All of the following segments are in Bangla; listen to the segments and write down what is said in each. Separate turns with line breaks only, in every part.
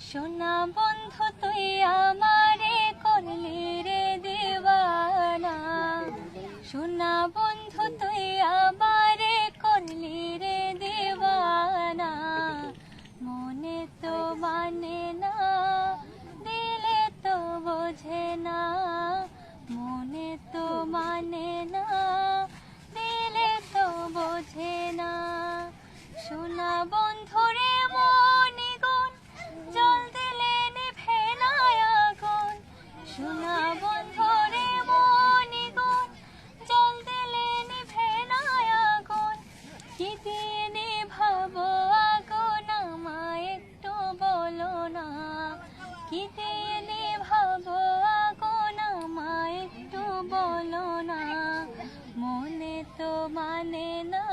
সোনা বন্ধু তুই আমারে করলি রে দিওয়ানা, সোনা বন্ধু তুই আমারে করলি রে দিওয়ানা। মনে তো মানে না, দিলে তো বোঝে না, মনে তো মানে না, দিলে তো বোঝে না। সোনা বন্ধুরে মনি গুণ, জল দিলে নিভে না আগুন। সোনা বন্ধুরে মনি গুণ, জল দিলে নিভে না আগুন। কি দিয়ে নিভাবো আগুন আমায় একটু বলো না, কি দিয়ে নিভাবো আগুন আমায় একটু বলো না। মনে তো মানে না,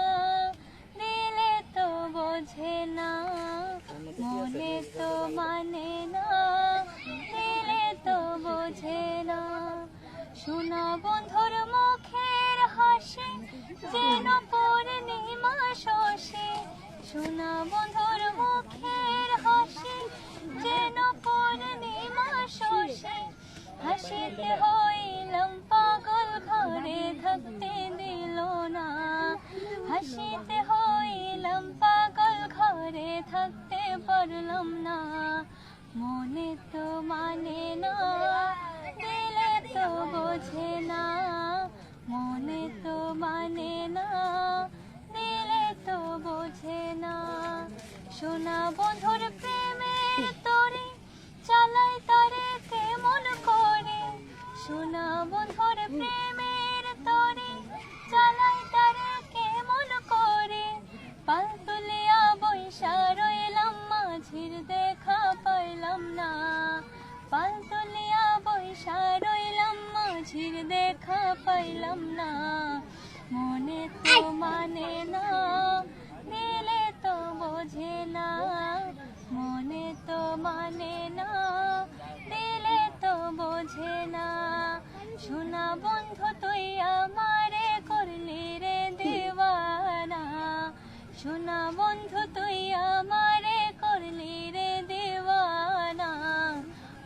দিলে তো বোঝে না, মনে তো মানে না, দিলে তো বোঝে না। সোনা বন্ধুর মুখের হাসি যেন পূর্ণিমা শশী, সোনা বন্ধুর মুখের হাসি যেন পূর্ণিমা শশী। হাসিতে হইলাম পাগল ঘরে থাকতে দিল না, হাসিতে হইলাম পাগল ঘরে থাকতে পারলাম না। মনে তো মানে না, দিলে তো বোঝে না, মনে তো মানে না, দিলে তো বোঝে না। সোনা বন্ধুর প্রেমের তরে চালাই তারে কেমন করে, সোনা বন্ধুর প্রেমের তরে চালাই তারে কেমন করে। পাল তুলিয়া বৈশা রইলাম মাঝির দেখা পাইলাম না, পাল তুলিয়া বৈশা রইলাম মাঝির দেখা পাইলাম না। মনে তো মানে না, দিলে তো বোঝে না, মনে তো মানে না, দিলে তো বোঝে না। সোনা বন্ধু তুই আমারে করলি রে দিওয়ানা, সোনা বন্ধু তুই আমারে করলি রে দিওয়ানা।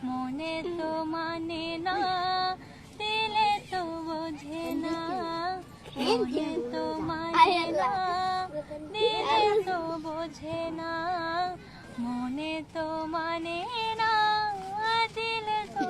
মনে তো মানে না, দিলে তো বোঝে না, মনে তো মানে না, দিলে তো বোঝে না, মনে তো মানে না, দিলে তো